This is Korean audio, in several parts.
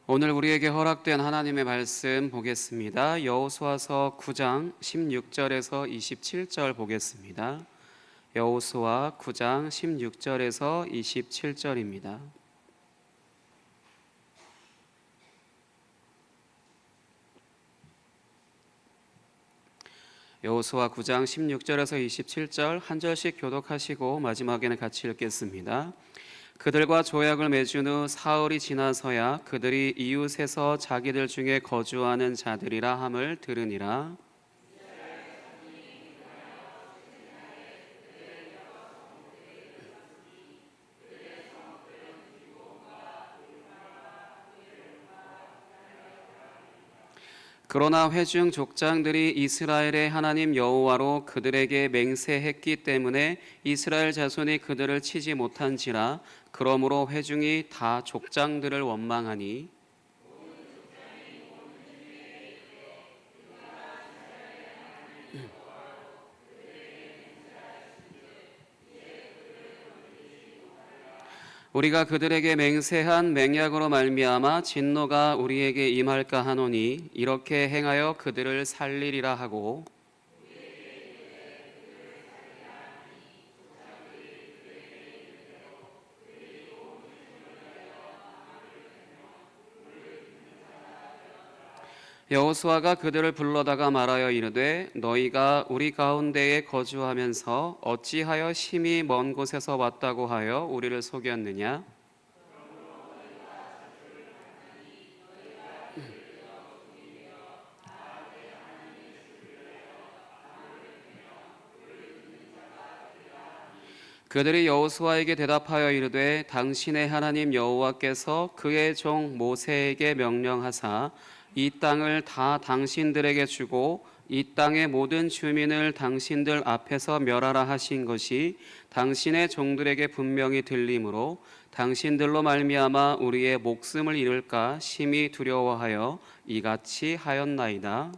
오늘 우리에게 허락된 하나님의 말씀 보겠습니다. 여호수아서 9장 16절에서 27절 보겠습니다. 여호수아 9장 16절에서 27절입니다. 여호수아 9장 16절에서 27절 한 절씩 교독하시고 마지막에는 같이 읽겠습니다. 그들과 조약을 맺은 후 사흘이 지나서야 그들이 이웃에서 자기들 중에 거주하는 자들이라 함을 들으니라. 그러나 회중 족장들이 이스라엘의 하나님 여호와로 그들에게 맹세했기 때문에 이스라엘 자손이 그들을 치지 못한지라. 그러므로 회중이 다 족장들을 원망하니 우리가 그들에게 맹세한 맹약으로 말미암아 진노가 우리에게 임할까 하노니 이렇게 행하여 그들을 살리리라 하고, 여호수아가 그들을 불러다가 말하여 이르되 너희가 우리 가운데에 거주하면서 어찌하여 심히 먼 곳에서 왔다고 하여 우리를 속였느냐? 그들이 여호수아에게 대답하여 이르되 당신의 하나님 여호와께서 그의 종 모세에게 명령하사 이 땅을 다 당신들에게 주고 이 땅의 모든 주민을 당신들 앞에서 멸하라 하신 것이 당신의 종들에게 분명히 들리므로 당신들로 말미암아 우리의 목숨을 잃을까 심히 두려워하여 이같이 하였나이다.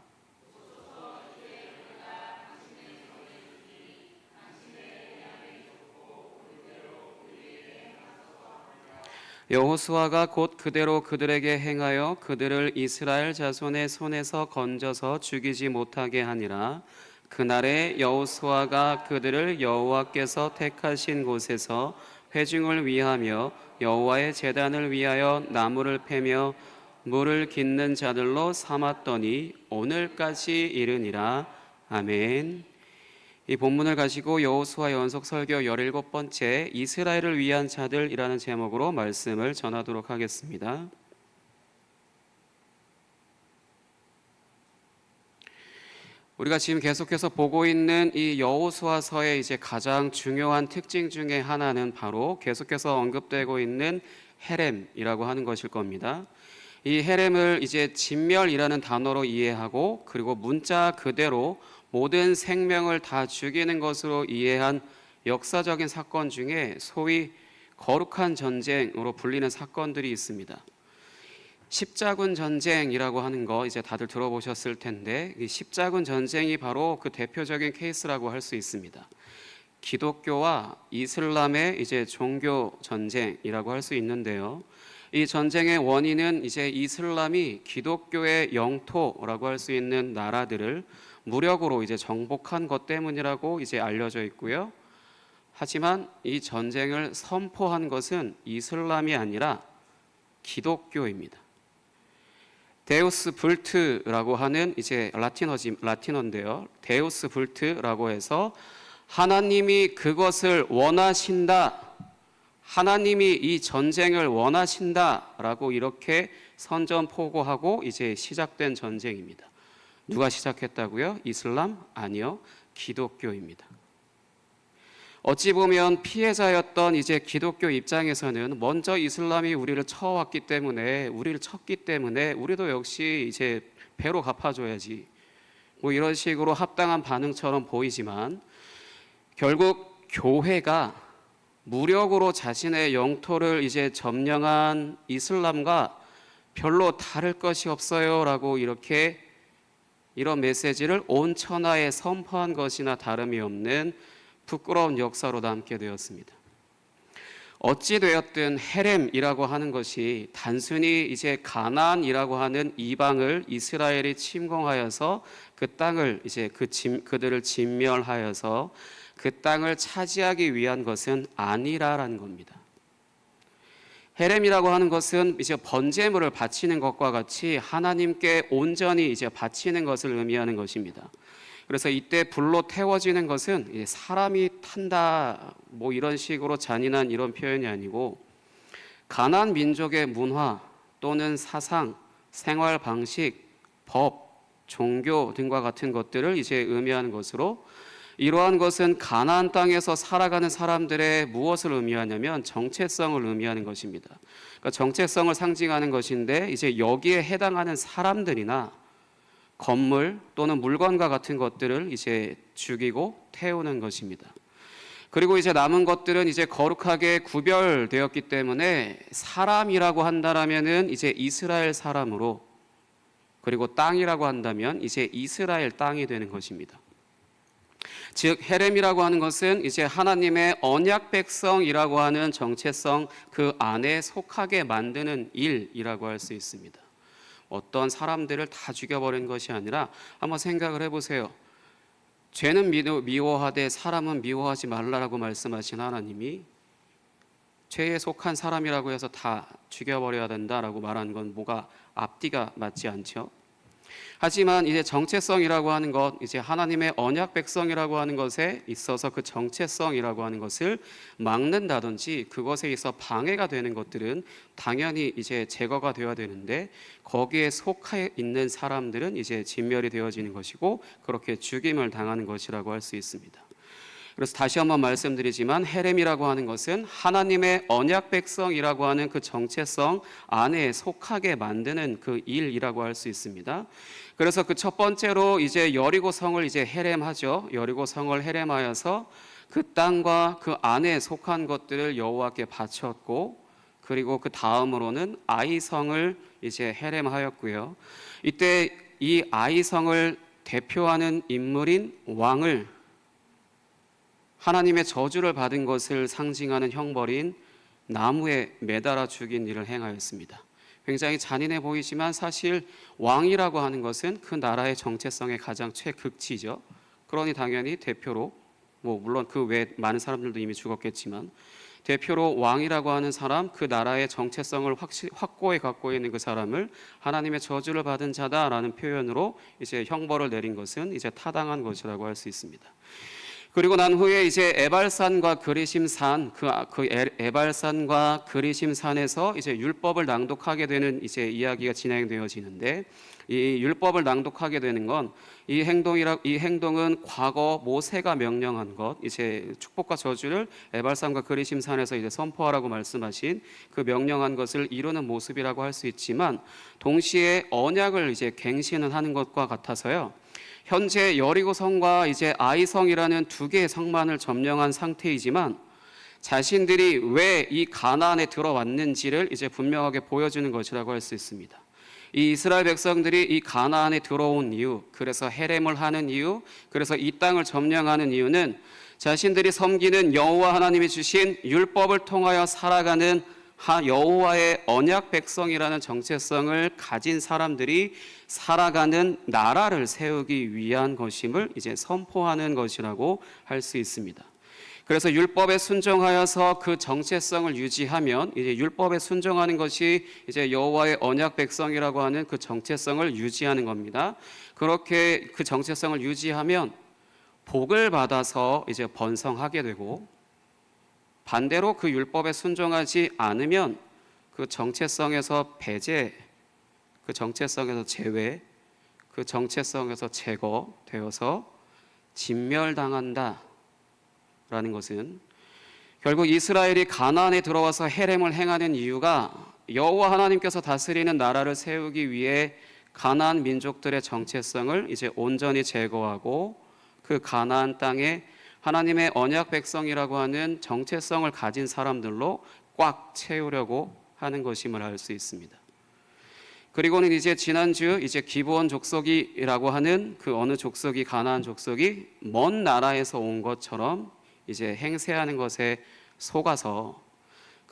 여호수아가 곧 그대로 그들에게 행하여 그들을 이스라엘 자손의 손에서 건져서 죽이지 못하게 하니라. 그날에 여호수아가 그들을 여호와께서 택하신 곳에서 회중을 위하며 여호와의 제단을 위하여 나무를 패며 물을 깃는 자들로 삼았더니 오늘까지 이르니라. 아멘. 이 본문을 가지고 여호수아 연속 설교 17번째 이스라엘을 위한 자들이라는 제목으로 말씀을 전하도록 하겠습니다. 우리가 지금 계속해서 보고 있는 이 여호수아서의 이제 가장 중요한 특징 중에 하나는 바로 계속해서 언급되고 있는 헤렘이라고 하는 것일 겁니다. 이 헤렘을 이제 진멸이라는 단어로 이해하고 그리고 문자 그대로 모든 생명을 다 죽이는 것으로 이해한 역사적인 사건 중에 소위 거룩한 전쟁으로 불리는 사건들이 있습니다. 십자군 전쟁이라고 하는 거 이제 다들 들어보셨을 텐데 이 십자군 전쟁이 바로 그 대표적인 케이스라고 할 수 있습니다. 기독교와 이슬람의 이제 종교 전쟁이라고 할 수 있는데요. 이 전쟁의 원인은 이제 이슬람이 기독교의 영토라고 할 수 있는 나라들을 무력으로 이제 정복한 것 때문이라고 이제 알려져 있고요. 하지만 이 전쟁을 선포한 것은 이슬람이 아니라 기독교입니다. 데우스 불트라고 하는 이제 라틴어인데요. 데우스 불트라고 해서 하나님이 그것을 원하신다. 하나님이 이 전쟁을 원하신다라고 이렇게 선전포고하고 이제 시작된 전쟁입니다. 누가 시작했다고요? 이슬람? 아니요. 기독교입니다. 어찌 보면 피해자였던 이제 기독교 입장에서는 먼저 이슬람이 우리를 쳐왔기 때문에 우리를 쳤기 때문에 우리도 역시 이제 배로 갚아줘야지. 뭐 이런 식으로 합당한 반응처럼 보이지만 결국 교회가 무력으로 자신의 영토를 이제 점령한 이슬람과 별로 다를 것이 없어요라고 이런 메시지를 온 천하에 선포한 것이나 다름이 없는 부끄러운 역사로 남게 되었습니다. 어찌 되었든 헤렘이라고 하는 것이 단순히 이제 가나안이라고 하는 이방을 이스라엘이 침공하여서 그 땅을 이제 그들을 진멸하여서 그 땅을 차지하기 위한 것은 아니라라는 겁니다. 헤렘이라고 하는 것은 이제 번제물을 바치는 것과 같이 하나님께 온전히 이제 바치는 것을 의미하는 것입니다. 그래서 이때 불로 태워지는 것은 사람이 탄다 뭐 이런 식으로 잔인한 이런 표현이 아니고 가나안 민족의 문화 또는 사상, 생활 방식, 법, 종교 등과 같은 것들을 이제 의미하는 것으로 이러한 것은 가나안 땅에서 살아가는 사람들의 무엇을 의미하냐면 정체성을 의미하는 것입니다. 그러니까 정체성을 상징하는 것인데 이제 여기에 해당하는 사람들이나 건물 또는 물건과 같은 것들을 이제 죽이고 태우는 것입니다. 그리고 이제 남은 것들은 이제 거룩하게 구별되었기 때문에 사람이라고 한다라면은 이제 이스라엘 사람으로, 그리고 땅이라고 한다면 이제 이스라엘 땅이 되는 것입니다. 즉 헤렘이라고 하는 것은 이제 하나님의 언약 백성이라고 하는 정체성 그 안에 속하게 만드는 일이라고 할 수 있습니다. 어떤 사람들을 다 죽여버린 것이 아니라 한번 생각을 해보세요. 죄는 미워하되 사람은 미워하지 말라라고 말씀하신 하나님이 죄에 속한 사람이라고 해서 다 죽여버려야 된다라고 말하는 건 뭐가 앞뒤가 맞지 않죠. 하지만 이제 정체성이라고 하는 것, 이제 하나님의 언약 백성이라고 하는 것에 있어서 그 정체성이라고 하는 것을 막는다든지 그것에 있어 방해가 되는 것들은 당연히 이제 제거가 되어야 되는데 거기에 속해 있는 사람들은 이제 진멸이 되어지는 것이고 그렇게 죽임을 당하는 것이라고 할 수 있습니다. 그래서 다시 한번 말씀드리지만 헤렘이라고 하는 것은 하나님의 언약 백성이라고 하는 그 정체성 안에 속하게 만드는 그 일이라고 할 수 있습니다. 그래서 그 첫 번째로 이제 여리고성을 이제 헤렘하죠. 여리고성을 헤렘하여서 그 땅과 그 안에 속한 것들을 여호와께 바쳤고, 그리고 그 다음으로는 아이성을 이제 헤렘하였고요. 이때 이 아이성을 대표하는 인물인 왕을 하나님의 저주를 받은 것을 상징하는 형벌인 나무에 매달아 죽인 일을 행하였습니다. 굉장히 잔인해 보이지만 사실 왕이라고 하는 것은 그 나라의 정체성의 가장 최극치죠. 그러니 당연히 대표로, 물론 그 외 많은 사람들도 이미 죽었겠지만 대표로 왕이라고 하는 사람, 그 나라의 정체성을 확고히 갖고 있는 그 사람을 하나님의 저주를 받은 자다라는 표현으로 이제 형벌을 내린 것은 이제 타당한 것이라고 할 수 있습니다. 그리고 난 후에 이제 에발산과 그리심산, 에발산과 그리심산에서 이제 율법을 낭독하게 되는 이제 이야기가 진행되어지는데, 이 율법을 낭독하게 되는 건 이 행동은 과거 모세가 명령한 것, 이제 축복과 저주를 에발산과 그리심산에서 이제 선포하라고 말씀하신 그 명령한 것을 이루는 모습이라고 할 수 있지만, 동시에 언약을 이제 갱신을 하는 것과 같아서요. 현재 여리고성과 이제 아이성이라는 두 개의 성만을 점령한 상태이지만 자신들이 왜 이 가나안에 들어왔는지를 이제 분명하게 보여주는 것이라고 할 수 있습니다. 이 이스라엘 백성들이 이 가나안에 들어온 이유, 그래서 헤렘을 하는 이유, 그래서 이 땅을 점령하는 이유는 자신들이 섬기는 여호와 하나님이 주신 율법을 통하여 살아가는 여호와의 언약 백성이라는 정체성을 가진 사람들이 살아가는 나라를 세우기 위한 것임을 이제 선포하는 것이라고 할 수 있습니다. 그래서 율법에 순종하여서 그 정체성을 유지하면, 이제 율법에 순종하는 것이 이제 여호와의 언약 백성이라고 하는 그 정체성을 유지하는 겁니다. 그렇게 그 정체성을 유지하면 복을 받아서 이제 번성하게 되고, 반대로 그 율법에 순종하지 않으면 그 정체성에서 배제, 그 정체성에서 제외, 그 정체성에서 제거되어서 진멸당한다 라는 것은, 결국 이스라엘이 가나안에 들어와서 헤렘을 행하는 이유가 여호와 하나님께서 다스리는 나라를 세우기 위해 가나안 민족들의 정체성을 이제 온전히 제거하고 그 가나안 땅에 하나님의 언약 백성이라고 하는 정체성을 가진 사람들로 꽉 채우려고 하는 것임을 알 수 있습니다. 그리고는 이제 지난주 이제 기브온 족속이라고 하는 그 어느 족속이, 가나안 족속이 먼 나라에서 온 것처럼 이제 행세하는 것에 속아서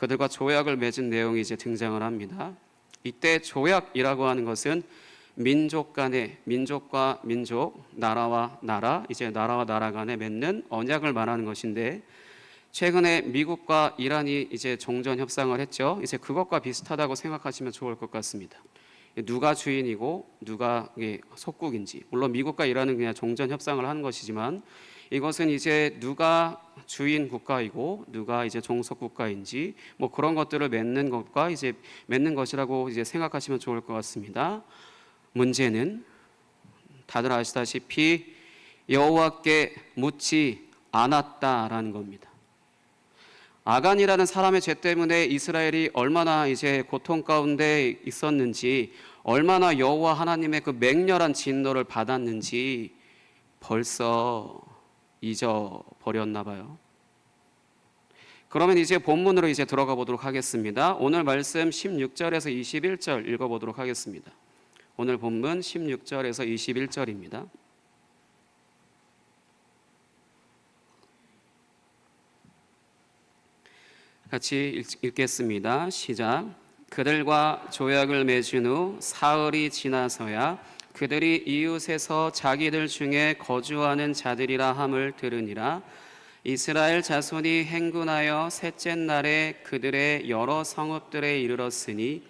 그들과 조약을 맺은 내용이 이제 등장을 합니다. 이때 조약이라고 하는 것은 민족 간의, 민족과 민족, 나라와 나라, 이제 나라와 나라 간에 맺는 언약을 말하는 것인데, 최근에 미국과 이란이 이제 종전 협상을 했죠. 이제 그것과 비슷하다고 생각하시면 좋을 것 같습니다. 누가 주인이고 누가 속국인지, 물론 미국과 이란은 그냥 종전 협상을 하는 것이지만, 이것은 이제 누가 주인 국가이고 누가 이제 종속 국가인지 뭐 그런 것들을 맺는 것과 이제 맺는 것이라고 이제 생각하시면 좋을 것 같습니다. 문제는 다들 아시다시피 여호와께 묻지 않았다라는 겁니다. 아간이라는 사람의 죄 때문에 이스라엘이 얼마나 이제 고통 가운데 있었는지, 얼마나 여호와 하나님의 그 맹렬한 진노를 받았는지 벌써 잊어버렸나 봐요. 그러면 이제 본문으로 이제 들어가 보도록 하겠습니다. 오늘 말씀 16절에서 21절 읽어보도록 하겠습니다. 오늘 본문 16절에서 21절입니다. 같이 읽겠습니다. 시작. 그들과 조약을 맺은 후 사흘이 지나서야 그들이 이웃에서 자기들 중에 거주하는 자들이라 함을 들으니라. 이스라엘 자손이 행군하여 셋째 날에 그들의 여러 성읍들에 이르렀으니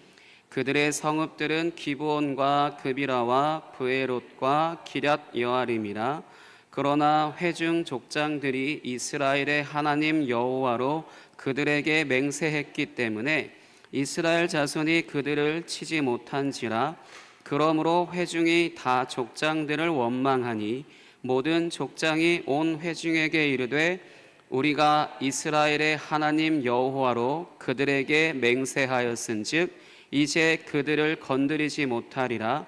그들의 성읍들은 기브온과 그비라와 브에롯과 기럇 여아림이라. 그러나 회중 족장들이 이스라엘의 하나님 여호와로 그들에게 맹세했기 때문에 이스라엘 자손이 그들을 치지 못한지라. 그러므로 회중이 다 족장들을 원망하니 모든 족장이 온 회중에게 이르되 우리가 이스라엘의 하나님 여호와로 그들에게 맹세하였은즉 이제 그들을 건드리지 못하리라.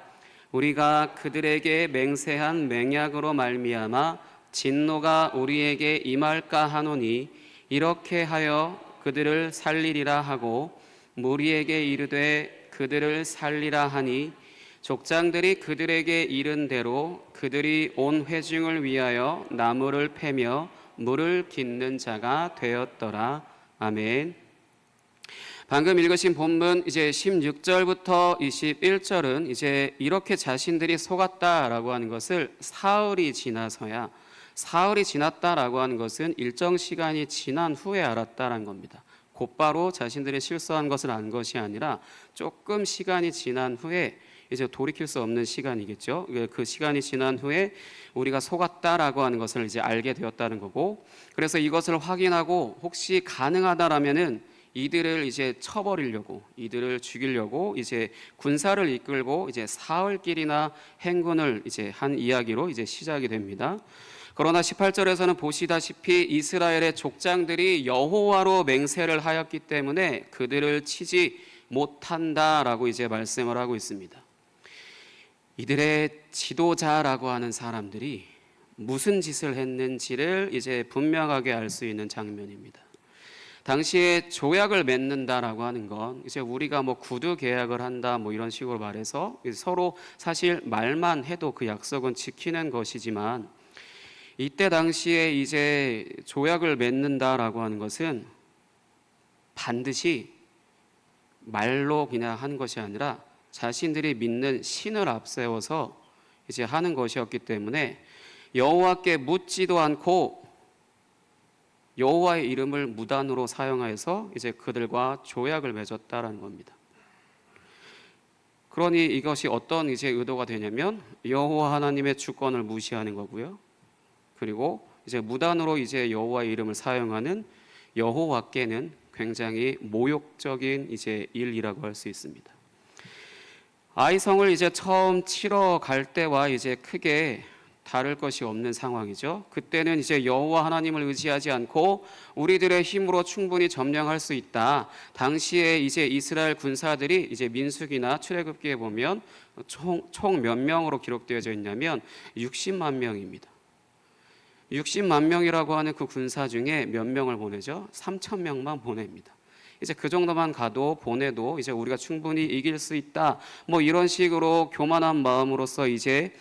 우리가 그들에게 맹세한 맹약으로 말미암아 진노가 우리에게 임할까 하노니 이렇게 하여 그들을 살리리라 하고 무리에게 이르되 그들을 살리라 하니 족장들이 그들에게 이른 대로 그들이 온 회중을 위하여 나무를 패며 물을 깃는 자가 되었더라. 아멘. 방금 읽으신 본문 이제 16절부터 21절은 이제 이렇게 자신들이 속았다라고 하는 것을 사흘이 지나서야, 사흘이 지났다라고 하는 것은 일정 시간이 지난 후에 알았다라는 겁니다. 곧바로 자신들이 실수한 것을 안 것이 아니라 조금 시간이 지난 후에, 이제 돌이킬 수 없는 시간이겠죠. 그 시간이 지난 후에 우리가 속았다라고 하는 것을 이제 알게 되었다는 거고, 그래서 이것을 확인하고 혹시 가능하다라면은 이들을 이제 쳐버리려고, 이들을 죽이려고 이제 군사를 이끌고 이제 사흘길이나 행군을 이제 한 이야기로 이제 시작이 됩니다. 그러나 18절에서는 보시다시피 이스라엘의 족장들이 여호와로 맹세를 하였기 때문에 그들을 치지 못한다라고 이제 말씀을 하고 있습니다. 이들의 지도자라고 하는 사람들이 무슨 짓을 했는지를 이제 분명하게 알 수 있는 장면입니다. 당시에 조약을 맺는다라고 하는 건 이제 우리가 뭐 구두 계약을 한다 뭐 이런 식으로 말해서 서로 사실 말만 해도 그 약속은 지키는 것이지만, 이때 당시에 이제 조약을 맺는다라고 하는 것은 반드시 말로 그냥 하는 것이 아니라 자신들이 믿는 신을 앞세워서 이제 하는 것이었기 때문에 여호와께 묻지도 않고 여호와의 이름을 무단으로 사용하여서 이제 그들과 조약을 맺었다라는 겁니다. 그러니 이것이 어떤 이제 의도가 되냐면 여호와 하나님의 주권을 무시하는 거고요. 그리고 이제 무단으로 이제 여호와의 이름을 사용하는 여호와께는 굉장히 모욕적인 이제 일이라고 할 수 있습니다. 아이성을 이제 처음 치러 갈 때와 이제 크게 다를 것이 없는 상황이죠. 그때는 이제 여호와 하나님을 의지하지 않고 우리들의 힘으로 충분히 점령할 수 있다. 당시에 이제 이스라엘 군사들이 이제 민수기나 출애굽기에 보면 총 몇 명으로 기록되어져 있냐면 60만 명입니다. 60만 명이라고 하는 그 군사 중에 몇 명을 보내죠? 3천 명만 보냅니다. 이제 그 정도만 가도 보내도 이제 우리가 충분히 이길 수 있다. 뭐 이런 식으로 교만한 마음으로서 이제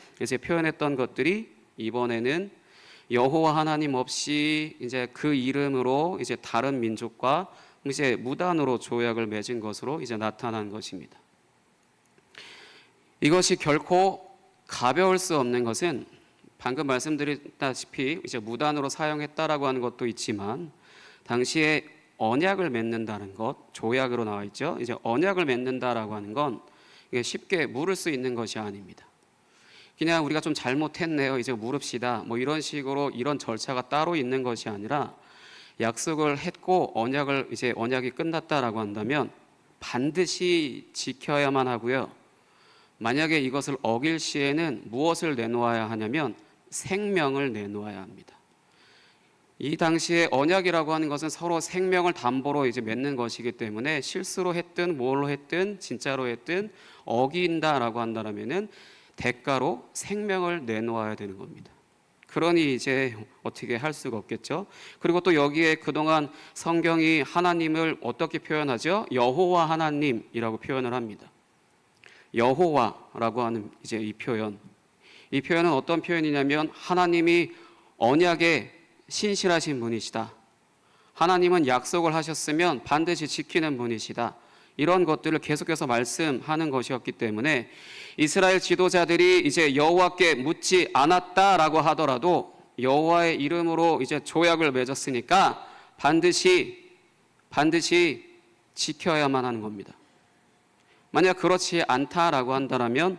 표현했던 것들이 이번에는 여호와 하나님 없이 이제 그 이름으로 이제 다른 민족과 이제 무단으로 조약을 맺은 것으로 이제 나타난 것입니다. 이것이 결코 가벼울 수 없는 것은 방금 말씀드렸다시피 이제 무단으로 사용했다라고 하는 것도 있지만, 당시에 언약을 맺는다는 것, 조약으로 나와 있죠. 이제 언약을 맺는다라고 하는 건 이게 쉽게 물을 수 있는 것이 아닙니다. 그냥 우리가 좀 잘못했네요, 이제 물읍시다, 뭐 이런 식으로 이런 절차가 따로 있는 것이 아니라, 약속을 했고 언약이 끝났다라고 한다면 반드시 지켜야만 하고요. 만약에 이것을 어길 시에는 무엇을 내놓아야 하냐면 생명을 내놓아야 합니다. 이 당시에 언약이라고 하는 것은 서로 생명을 담보로 이제 맺는 것이기 때문에, 실수로 했든 뭘로 했든 진짜로 했든 어긴다라고 한다면은 대가로 생명을 내놓아야 되는 겁니다. 그러니 이제 어떻게 할 수가 없겠죠. 그리고 또 여기에 그동안 성경이 하나님을 어떻게 표현하죠? 여호와 하나님이라고 표현을 합니다. 여호와라고 하는 이제 이 표현은 어떤 표현이냐면, 하나님이 언약에 신실하신 분이시다, 하나님은 약속을 하셨으면 반드시 지키는 분이시다, 이런 것들을 계속해서 말씀하는 것이었기 때문에, 이스라엘 지도자들이 이제 여호와께 묻지 않았다라고 하더라도 여호와의 이름으로 이제 조약을 맺었으니까 반드시 지켜야만 하는 겁니다. 만약 그렇지 않다라고 한다면,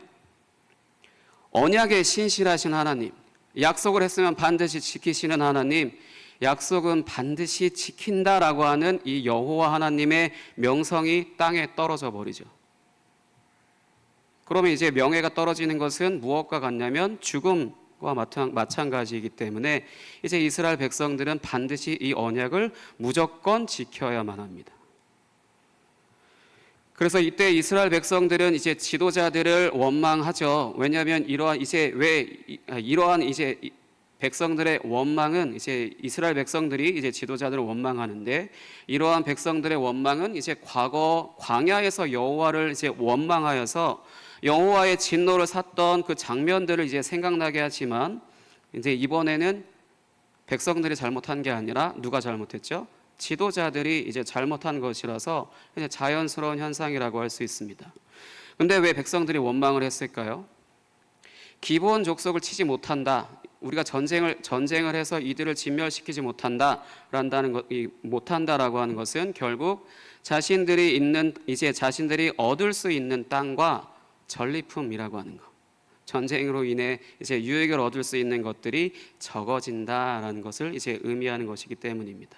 언약에 신실하신 하나님, 약속을 했으면 반드시 지키시는 하나님, 약속은 반드시 지킨다라고 하는 이 여호와 하나님의 명성이 땅에 떨어져 버리죠. 그러면 이제 명예가 떨어지는 것은 무엇과 같냐면 죽음과 마찬가지이기 때문에, 이제 이스라엘 백성들은 반드시 이 언약을 무조건 지켜야만 합니다. 그래서 이때 이스라엘 백성들은 이제 지도자들을 원망하죠. 왜냐하면 이러한 백성들의 원망은, 이제 이스라엘 백성들이 이제 지도자들을 원망하는데, 이러한 백성들의 원망은 이제 과거 광야에서 여호와를 이제 원망하여서 여호와의 진노를 샀던 그 장면들을 이제 생각나게 하지만, 이제 이번에는 백성들이 잘못한 게 아니라 누가 잘못했죠? 지도자들이 이제 잘못한 것이라서 이제 자연스러운 현상이라고 할 수 있습니다. 근데 왜 백성들이 원망을 했을까요? 기브온 족속을 치지 못한다, 우리가 전쟁을 해서 이들을 진멸시키지 못한다라고 하는 것은 결국 자신들이 얻을 수 있는 땅과 전리품이라고 하는 것, 전쟁으로 인해 이제 유익을 얻을 수 있는 것들이 적어진다라는 것을 이제 의미하는 것이기 때문입니다.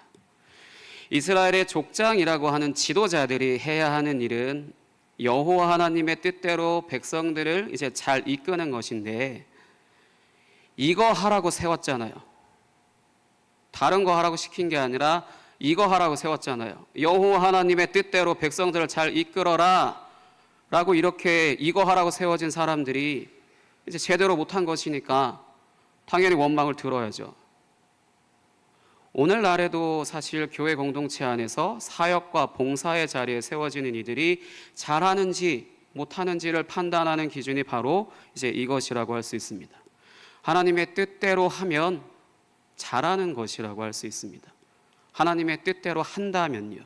이스라엘의 족장이라고 하는 지도자들이 해야 하는 일은 여호와 하나님의 뜻대로 백성들을 이제 잘 이끄는 것인데, 이거 하라고 세웠잖아요. 다른 거 하라고 시킨 게 아니라 이거 하라고 세웠잖아요. 여호와 하나님의 뜻대로 백성들을 잘 이끌어라 라고 이렇게 이거 하라고 세워진 사람들이 이제 제대로 못한 것이니까 당연히 원망을 들어야죠. 오늘날에도 사실 교회 공동체 안에서 사역과 봉사의 자리에 세워지는 이들이 잘하는지 못하는지를 판단하는 기준이 바로 이제 이것이라고 할 수 있습니다. 하나님의 뜻대로 하면 잘하는 것이라고 할 수 있습니다. 하나님의 뜻대로 한다면요.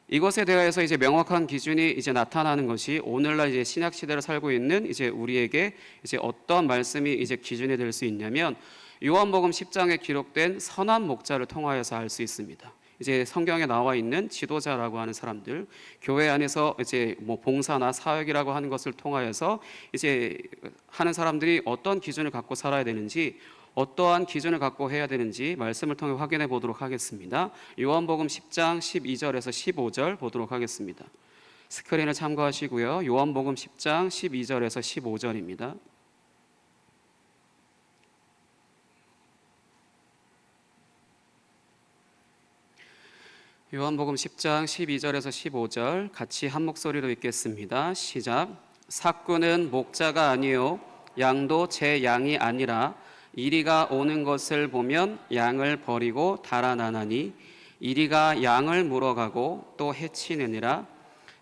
이것에 대해서 이제 명확한 기준이 이제 나타나는 것이 오늘날 이제 신약 시대를 살고 있는 이제 우리에게 이제 어떤 말씀이 이제 기준이 될 수 있냐면, 요한복음 10장에 기록된 선한 목자를 통하여서 알 수 있습니다. 이제 성경에 나와 있는 지도자라고 하는 사람들, 교회 안에서 이제 뭐 봉사나 사역이라고 하는 것을 통하여서 이제 하는 사람들이 어떤 기준을 갖고 살아야 되는지, 어떠한 기준을 갖고 해야 되는지 말씀을 통해 확인해 보도록 하겠습니다. 요한복음 10장 12절에서 15절 보도록 하겠습니다. 스크린을 참고하시고요. 요한복음 10장 12절에서 15절입니다. 요한복음 10장 12절에서 15절 같이 한 목소리로 읽겠습니다. 시작. 삭구는 목자가 아니요 양도 제 양이 아니라 이리가 오는 것을 보면 양을 버리고 달아나나니, 이리가 양을 물어가고 또 해치느니라.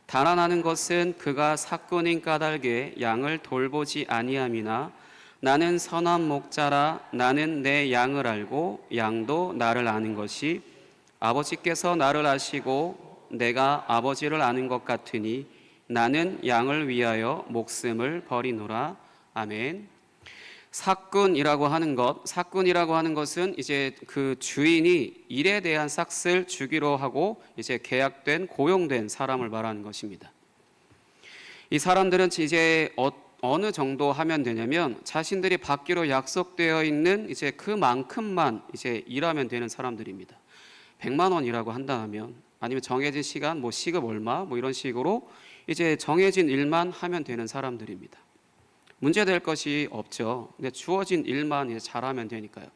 달아나는 것은 그가 삭구인 까닭에 양을 돌보지 아니함이나, 나는 선한 목자라 나는 내 양을 알고 양도 나를 아는 것이, 아버지께서 나를 아시고 내가 아버지를 아는 것 같으니 나는 양을 위하여 목숨을 버리노라. 아멘. 사꾼이라고 하는 것은 이제 그 주인이 일에 대한 삭을 주기로 하고 이제 계약된 고용된 사람을 말하는 것입니다. 이 사람들은 이제 어느 정도 하면 되냐면 자신들이 받기로 약속되어 있는 이제 그만큼만 이제 일하면 되는 사람들입니다. 100만 원이라고 한다 하면, 아니면 정해진 시간, 뭐 시급 얼마, 뭐 이런 식으로 이제 정해진 일만 하면 되는 사람들입니다. 문제될 것이 없죠. 근데 주어진 일만 이제 잘하면 되니까요.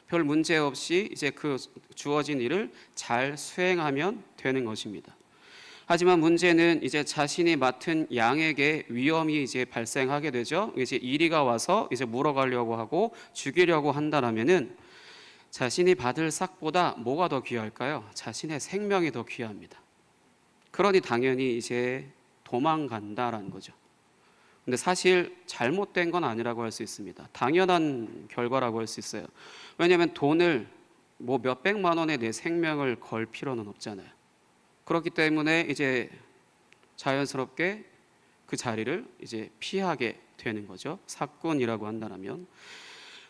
별 문제 없이 이제 그 주어진 일을 잘 수행하면 되는 것입니다. 하지만 문제는 이제 자신이 맡은 양에게 위험이 이제 발생하게 되죠. 이제 이리가 와서 이제 물어가려고 하고 죽이려고 한다라면은 자신이 받을 삭보다 뭐가 더 귀할까요? 자신의 생명이 더 귀합니다. 그러니 당연히 이제 도망간다라는 거죠. 근데 사실 잘못된 건 아니라고 할 수 있습니다. 당연한 결과라고 할 수 있어요. 왜냐하면 돈을 뭐 몇백만 원에 내 생명을 걸 필요는 없잖아요. 그렇기 때문에 이제 자연스럽게 그 자리를 이제 피하게 되는 거죠. 사꾼이라고 한다면.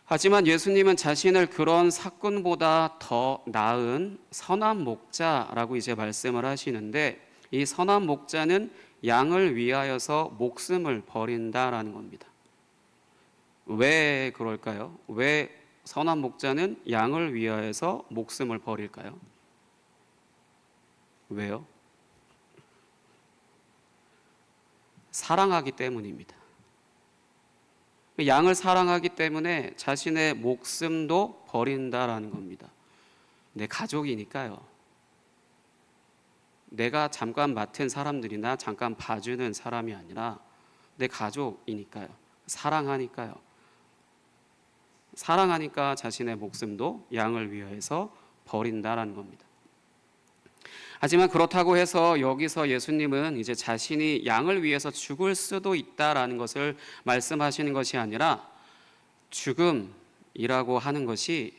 하지만 예수님은 자신을 그런 사꾼보다 더 나은 선한 목자라고 이제 말씀을 하시는데, 이 선한 목자는 양을 위하여서 목숨을 버린다라는 겁니다. 왜 그럴까요? 왜 선한 목자는 양을 위하여서 목숨을 버릴까요? 왜요? 사랑하기 때문입니다. 양을 사랑하기 때문에 자신의 목숨도 버린다라는 겁니다. 내 가족이니까요. 내가 잠깐 맡은 사람들이나 잠깐 봐주는 사람이 아니라 내 가족이니까요. 사랑하니까요. 사랑하니까 자신의 목숨도 양을 위하여서 버린다라는 겁니다. 하지만 그렇다고 해서 여기서 예수님은 이제 자신이 양을 위해서 죽을 수도 있다라는 것을 말씀하시는 것이 아니라, 죽음이라고 하는 것이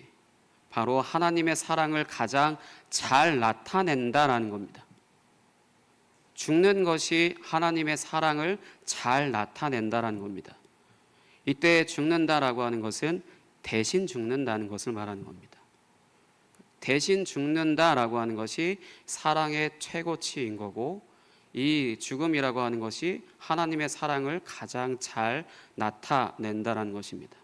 바로 하나님의 사랑을 가장 잘 나타낸다라는 겁니다. 죽는 것이 하나님의 사랑을 잘 나타낸다라는 겁니다. 이때 죽는다라고 하는 것은 대신 죽는다는 것을 말하는 겁니다. 대신 죽는다라고 하는 것이 사랑의 최고치인 거고, 이 죽음이라고 하는 것이 하나님의 사랑을 가장 잘 나타낸다라는 것입니다.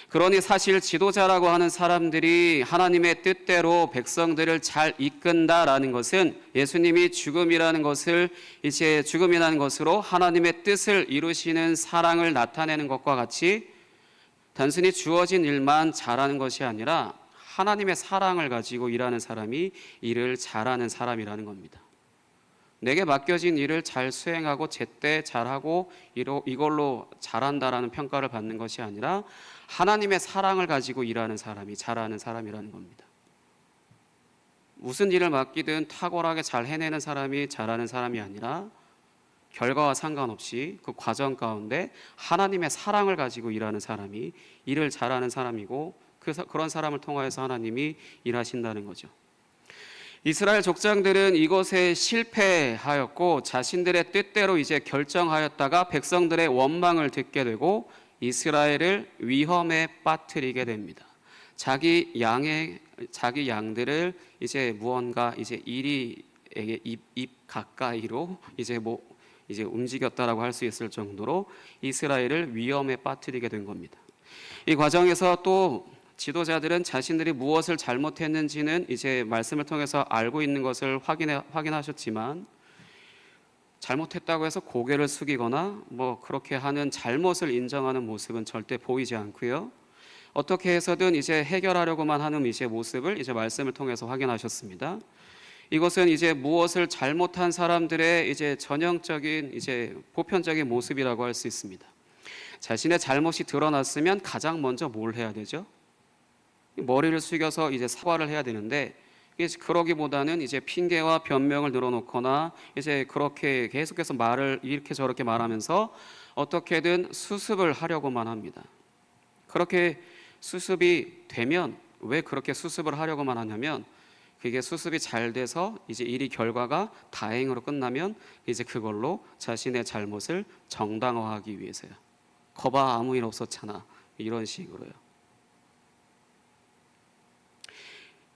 그러니 사실 지도자라고 하는 사람들이 하나님의 뜻대로 백성들을 잘 이끈다라는 것은 예수님이 죽음이라는 것으로 하나님의 뜻을 이루시는 사랑을 나타내는 것과 같이 단순히 주어진 일만 잘하는 것이 아니라 하나님의 사랑을 가지고 일하는 사람이 일을 잘하는 사람이라는 겁니다. 내게 맡겨진 일을 잘 수행하고 제때 잘하고 이걸로 잘한다라는 평가를 받는 것이 아니라 하나님의 사랑을 가지고 일하는 사람이 잘하는 사람이라는 겁니다. 무슨 일을 맡기든 탁월하게 잘 해내는 사람이 잘하는 사람이 아니라 결과와 상관없이 그 과정 가운데 하나님의 사랑을 가지고 일하는 사람이 일을 잘하는 사람이고, 그런 사람을 통하여서 하나님이 일하신다는 거죠. 이스라엘 족장들은 이것에 실패하였고 자신들의 뜻대로 이제 결정하였다가 백성들의 원망을 듣게 되고 이스라엘을 위험에 빠뜨리게 됩니다. 자기 양들을 이제 무언가 이제 이리에게 입 가까이로 이제 움직였다라고 할 수 있을 정도로 이스라엘을 위험에 빠뜨리게 된 겁니다. 이 과정에서 또 지도자들은 자신들이 무엇을 잘못했는지는 이제 말씀을 통해서 알고 있는 것을 확인하셨지만, 잘못했다고 해서 고개를 숙이거나 뭐 그렇게 하는 잘못을 인정하는 모습은 절대 보이지 않고요. 어떻게 해서든 이제 해결하려고만 하는 이제 모습을 이제 말씀을 통해서 확인하셨습니다. 이것은 이제 무엇을 잘못한 사람들의 이제 전형적인 이제 보편적인 모습이라고 할 수 있습니다. 자신의 잘못이 드러났으면 가장 먼저 뭘 해야 되죠? 머리를 숙여서 이제 사과를 해야 되는데, 그러기보다는 이제 핑계와 변명을 늘어놓거나 이제 그렇게 계속해서 말을 이렇게 저렇게 말하면서 어떻게든 수습을 하려고만 합니다. 그렇게 수습이 되면, 왜 그렇게 수습을 하려고만 하냐면 그게 수습이 잘 돼서 이제 일이 결과가 다행으로 끝나면 이제 그걸로 자신의 잘못을 정당화하기 위해서요. 거봐 아무 일 없었잖아, 이런 식으로요.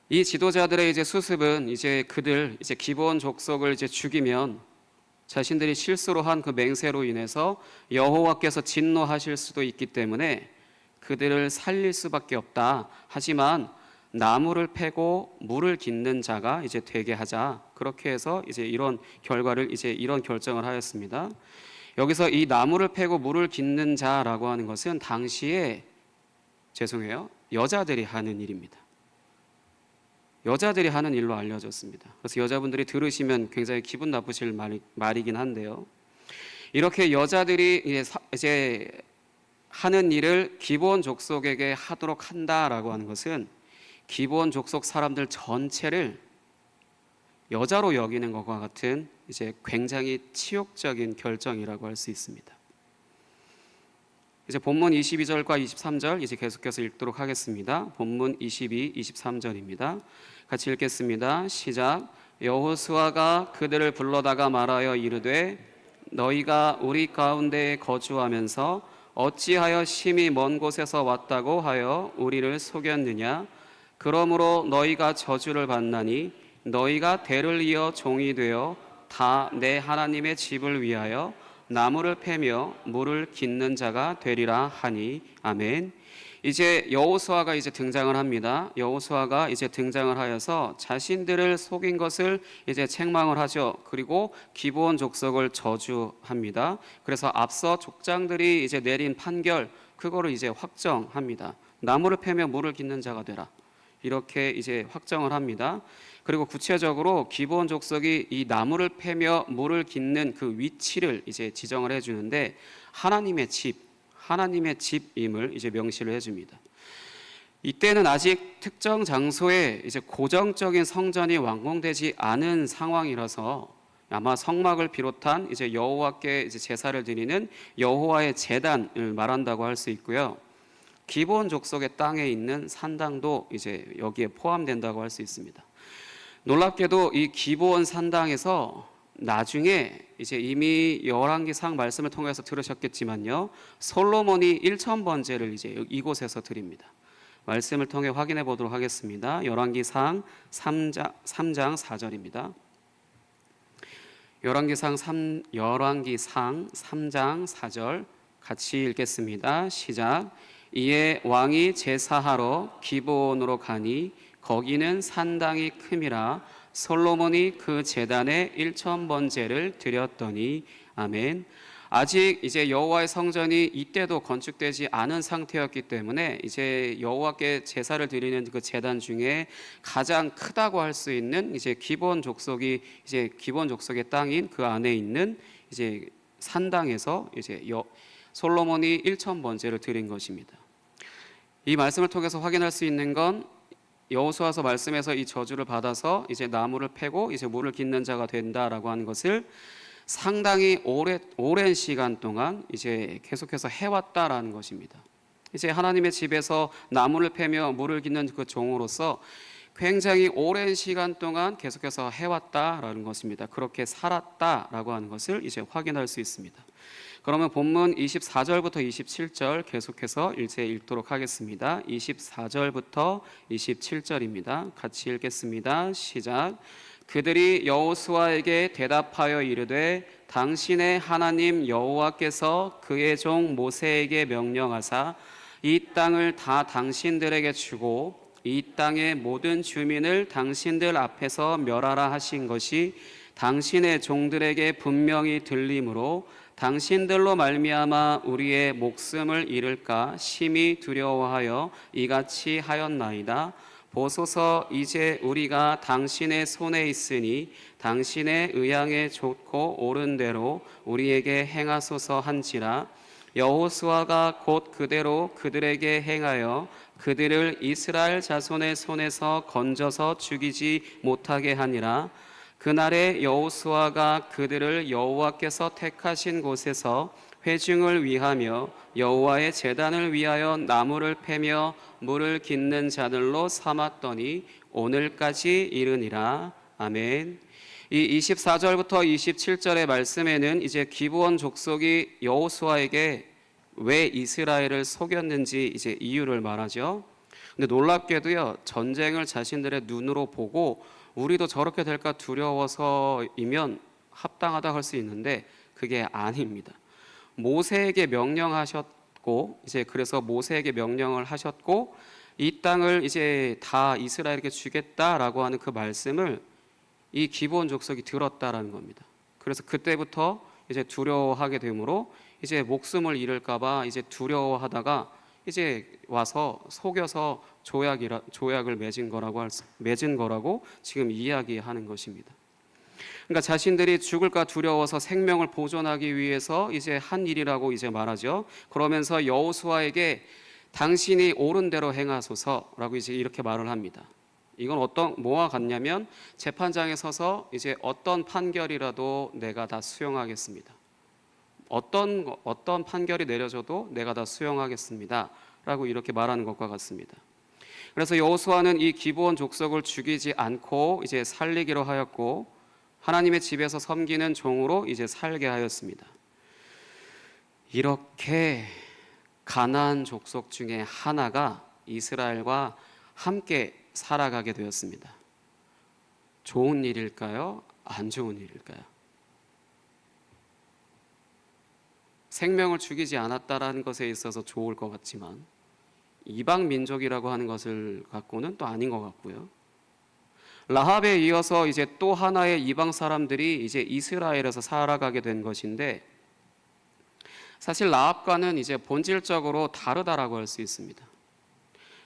이 지도자들의 이제 수습은 이제 그들 이제 기본 족속을 이제 죽이면 자신들이 실수로 한 그 맹세로 인해서 여호와께서 진노하실 수도 있기 때문에 그들을 살릴 수밖에 없다. 하지만 나무를 패고 물을 깃는 자가 이제 되게 하자. 그렇게 해서 이제 이런 결과를 이제 이런 결정을 하였습니다. 여기서 이 나무를 패고 물을 깃는 자라고 하는 것은 당시에 여자들이 하는 일입니다. 여자들이 하는 일로 알려졌습니다. 그래서 여자분들이 들으시면 굉장히 기분 나쁘실 말이긴 한데요. 이렇게 여자들이 이제 하는 일을 기본 족속에게 하도록 한다라고 하는 것은 기본 족속 사람들 전체를 여자로 여기는 것과 같은 이제 굉장히 치욕적인 결정이라고 할 수 있습니다. 이제 본문 22절과 23절 이제 계속해서 읽도록 하겠습니다. 본문 22, 23절입니다. 같이 읽겠습니다. 시작. 여호수아가 그들을 불러다가 말하여 이르되 너희가 우리 가운데에 거주하면서 어찌하여 심히 먼 곳에서 왔다고 하여 우리를 속였느냐. 그러므로 너희가 저주를 받나니 너희가 대를 이어 종이 되어 다 내 하나님의 집을 위하여 나무를 패며 물을 깃는 자가 되리라 하니. 아멘. 이제 여호수아가 이제 등장을 합니다. 여호수아가 이제 등장을 하여서 자신들을 속인 것을 이제 책망을 하죠. 그리고 기브온 족속을 저주합니다. 그래서 앞서 족장들이 이제 내린 판결 그거를 이제 확정합니다. 나무를 패며 물을 깃는 자가 되라. 이렇게 이제 확정을 합니다. 그리고 구체적으로 기브온 족속이 이 나무를 패며 물을 깃는 그 위치를 이제 지정을 해주는데 하나님의 집임을 이제 명시를 해줍니다. 이때는 아직 특정 장소에 이제 고정적인 성전이 완공되지 않은 상황이라서 아마 성막을 비롯한 이제 여호와께 이제 제사를 드리는 여호와의 제단을 말한다고 할 수 있고요. 기브온 족속의 땅에 있는 산당도 이제 여기에 포함된다고 할 수 있습니다. 놀랍게도 이 기브온 산당에서 나중에 이제 이미 열왕기상 말씀을 통해서 들으셨겠지만요, 솔로몬이 1000번제를 이제 이곳에서 드립니다. 말씀을 통해 확인해 보도록 하겠습니다. 열왕기상 3장 4절입니다. 열왕기상 3장 4절 같이 읽겠습니다. 시작. 이에 왕이 제사하러 기브온으로 가니 거기는 산당이 큼이라 솔로몬이 그 제단에 1000번제를 드렸더니. 아멘. 아직 이제 여호와의 성전이 이때도 건축되지 않은 상태였기 때문에 이제 여호와께 제사를 드리는 그 제단 중에 가장 크다고 할 수 있는 이제 기브온 족속의 땅인 그 안에 있는 이제 산당에서 이제 솔로몬이 1000번제를 드린 것입니다. 이 말씀을 통해서 확인할 수 있는 건 여호수아서 말씀에서 이 저주를 받아서 이제 나무를 패고 이제 물을 깃는 자가 된다라고 하는 것을 상당히 오랜 시간 동안 이제 계속해서 해왔다라는 것입니다. 이제 하나님의 집에서 나무를 패며 물을 깃는 그 종으로서 굉장히 오랜 시간 동안 계속해서 해왔다라는 것입니다. 그렇게 살았다라고 하는 것을 이제 확인할 수 있습니다. 그러면 본문 24절부터 27절 계속해서 일제 읽도록 하겠습니다. 24절부터 27절입니다. 같이 읽겠습니다. 시작. 그들이 여호수아에게 대답하여 이르되 당신의 하나님 여호와께서 그의 종 모세에게 명령하사 이 땅을 다 당신들에게 주고 이 땅의 모든 주민을 당신들 앞에서 멸하라 하신 것이 당신의 종들에게 분명히 들리므로 당신들로 말미암아 우리의 목숨을 잃을까 심히 두려워하여 이같이 하였나이다. 보소서 이제 우리가 당신의 손에 있으니 당신의 의향에 좋고 옳은 대로 우리에게 행하소서 한지라. 여호수아가 곧 그대로 그들에게 행하여 그들을 이스라엘 자손의 손에서 건져서 죽이지 못하게 하니라. 그날에 여호수아가 그들을 여호와께서 택하신 곳에서 회중을 위하며 여호와의 제단을 위하여 나무를 패며 물을 깃는 자들로 삼았더니 오늘까지 이르니라. 아멘. 이 24절부터 27절의 말씀에는 이제 기브온 족속이 여호수아에게 왜 이스라엘을 속였는지 이제 이유를 말하죠. 근데 놀랍게도요, 전쟁을 자신들의 눈으로 보고 우리도 저렇게 될까 두려워서이면 합당하다 할 수 있는데 그게 아닙니다. 모세에게 명령하셨고, 이제 그래서 모세에게 명령을 하셨고, 이 땅을 이제 다 이스라엘에게 주겠다라고 하는 그 말씀을 이 기브온 족속이 들었다라는 겁니다. 그래서 그때부터 이제 두려워하게 되므로 이제 목숨을 잃을까봐 이제 두려워하다가 이제 와서 속여서 조약을 맺은 거라고 지금 이야기하는 것입니다. 그러니까 자신들이 죽을까 두려워서 생명을 보존하기 위해서 이제 한 일이라고 이제 말하죠. 그러면서 여호수아에게 당신이 옳은 대로 행하소서라고 이제 이렇게 말을 합니다. 이건 뭐와 같냐면 재판장에 서서 이제 어떤 판결이라도 내가 다 수용하겠습니다. 어떤 판결이 내려져도 내가 다 수용하겠습니다라고 이렇게 말하는 것과 같습니다. 그래서 여호수아는 이 기브온 족속을 죽이지 않고 이제 살리기로 하였고 하나님의 집에서 섬기는 종으로 이제 살게 하였습니다. 이렇게 가나안 족속 중에 하나가 이스라엘과 함께 살아가게 되었습니다. 좋은 일일까요? 안 좋은 일일까요? 생명을 죽이지 않았다라는 것에 있어서 좋을 것 같지만 이방 민족이라고 하는 것을 갖고는 또 아닌 것 같고요. 라합에 이어서 이제 또 하나의 이방 사람들이 이제 이스라엘에서 살아가게 된 것인데 사실 라합과는 이제 본질적으로 다르다라고 할 수 있습니다.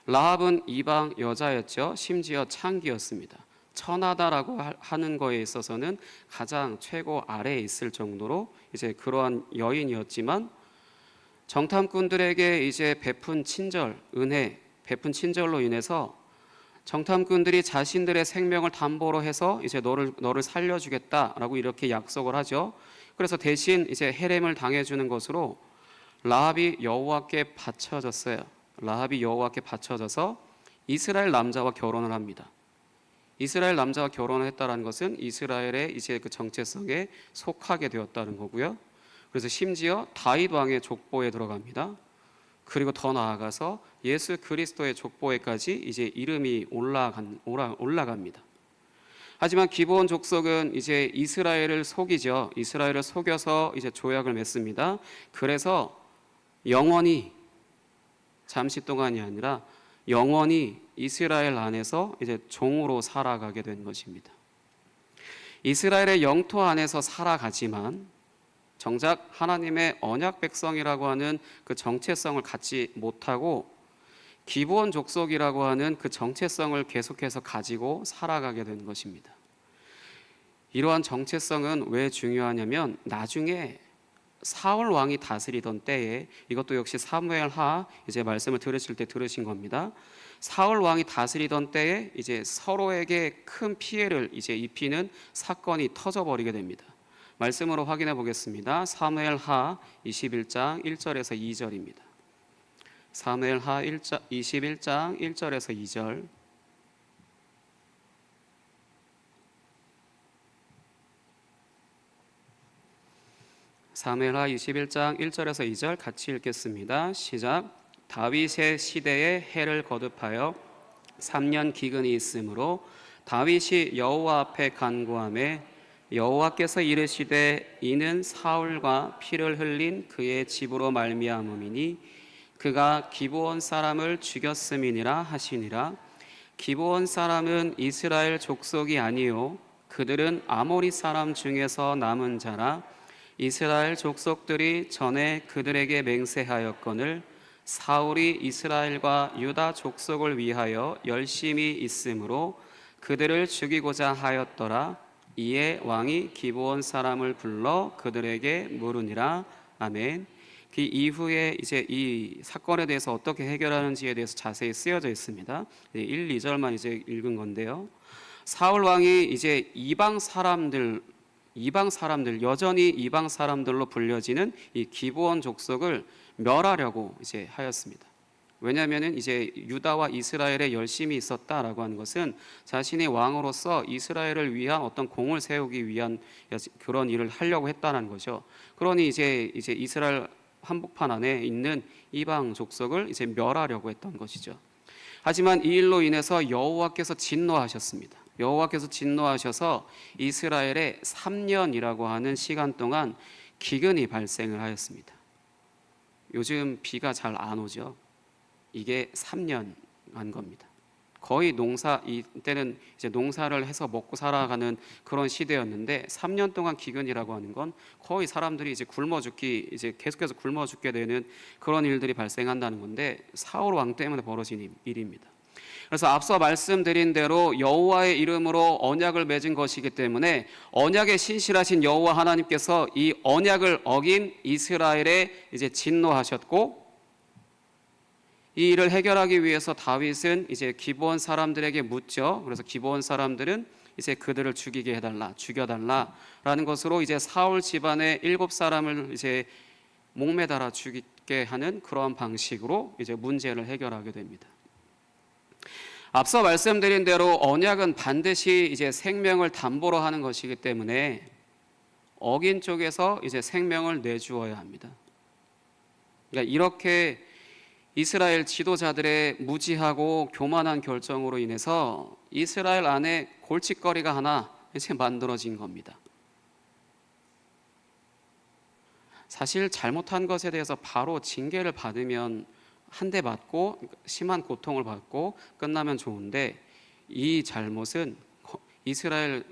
라합은 이방 여자였죠. 심지어 창기였습니다. 천하다라고 하는 거에 있어서는 가장 최고 아래에 있을 정도로 이제 그러한 여인이었지만 정탐꾼들에게 이제 베푼 친절, 은혜, 베푼 친절로 인해서 정탐꾼들이 자신들의 생명을 담보로 해서 이제 너를 살려주겠다라고 이렇게 약속을 하죠. 그래서 대신 이제 헤렘을 당해주는 것으로 라합이 여호와께 바쳐졌어요. 라합이 여호와께 바쳐져서 이스라엘 남자와 결혼을 합니다. 이스라엘 남자와 결혼을 했다는 것은 이스라엘의 이제 그 정체성에 속하게 되었다는 거고요. 그래서 심지어 다윗 왕의 족보에 들어갑니다. 그리고 더 나아가서 예수 그리스도의 족보에까지 이제 이름이 올라갑니다. 하지만 기브온 족속은 이제 이스라엘을 속이죠. 이스라엘을 속여서 이제 조약을 맺습니다. 그래서 영원히 잠시 동안이 아니라 영원히 이스라엘 안에서 이제 종으로 살아가게 된 것입니다. 이스라엘의 영토 안에서 살아가지만 정작 하나님의 언약 백성이라고 하는 그 정체성을 갖지 못하고 기브온 족속이라고 하는 그 정체성을 계속해서 가지고 살아가게 된 것입니다. 이러한 정체성은 왜 중요하냐면 나중에 사울 왕이 다스리던 때에 이것도 역시 사무엘하 이제 말씀을 들으실 때 들으신 겁니다. 사울 왕이 다스리던 때에 이제 서로에게 큰 피해를 이제 입히는 사건이 터져버리게 됩니다. 말씀으로 확인해 보겠습니다. 사무엘하 21장 1절에서 2절입니다. 사무엘하 21장 1절에서 2절. 사무엘하 21장 1절에서 2절 같이 읽겠습니다. 시작. 다윗의 시대에 해를 거듭하여 3년 기근이 있으므로 다윗이 여호와 앞에 간구하매 여호와께서 이르시되 이는 사울과 피를 흘린 그의 집으로 말미암음이니 그가 기브온 사람을 죽였음이니라 하시니라. 기브온 사람은 이스라엘 족속이 아니요 그들은 아모리 사람 중에서 남은 자라. 이스라엘 족속들이 전에 그들에게 맹세하였거늘 사울이 이스라엘과 유다 족속을 위하여 열심히 있으므로 그들을 죽이고자 하였더라. 이에 왕이 기브온 사람을 불러 그들에게 물으니라. 아멘. 그 이후에 이제 이 사건에 대해서 어떻게 해결하는지에 대해서 자세히 쓰여져 있습니다. 1, 2절만 이제 읽은 건데요. 사울 왕이 이제 이방 사람들 여전히 이방 사람들로 불려지는 이 기브온 족속을 멸하려고 이제 하였습니다. 왜냐하면은 이제 유다와 이스라엘에 열심이 있었다라고 하는 것은 자신이 왕으로서 이스라엘을 위한 어떤 공을 세우기 위한 그런 일을 하려고 했다는 거죠. 그러니 이제 이스라엘 한복판 안에 있는 이방 족속을 이제 멸하려고 했던 것이죠. 하지만 이 일로 인해서 여호와께서 진노하셨습니다. 여호와께서 진노하셔서 이스라엘에 3년이라고 하는 시간 동안 기근이 발생을 하였습니다. 요즘 비가 잘 안 오죠. 이게 3년 간 겁니다. 거의 이때는 이제 농사를 해서 먹고 살아가는 그런 시대였는데 3년 동안 기근이라고 하는 건 거의 사람들이 이제 계속해서 굶어 죽게 되는 그런 일들이 발생한다는 건데 사울 왕 때문에 벌어진 일입니다. 그래서 앞서 말씀드린 대로 여호와의 이름으로 언약을 맺은 것이기 때문에 언약에 신실하신 여호와 하나님께서 이 언약을 어긴 이스라엘에 이제 진노하셨고, 이 일을 해결하기 위해서 다윗은 이제 기브온 사람들에게 묻죠. 그래서 기브온 사람들은 이제 그들을 죽여달라라는 것으로 이제 사울 집안의 7사람을 이제 목매달아 죽이게 하는 그런 방식으로 이제 문제를 해결하게 됩니다. 앞서 말씀드린 대로 언약은 반드시 이제 생명을 담보로 하는 것이기 때문에 어긴 쪽에서 이제 생명을 내주어야 합니다. 그러니까 이렇게 이스라엘 지도자들의 무지하고 교만한 결정으로 인해서 이스라엘 안에 골칫거리가 하나 이제 만들어진 겁니다. 사실 잘못한 것에 대해서 바로 징계를 받으면 한 대 맞고 심한 고통을 받고 끝나면 좋은데, 이 잘못은 이스라엘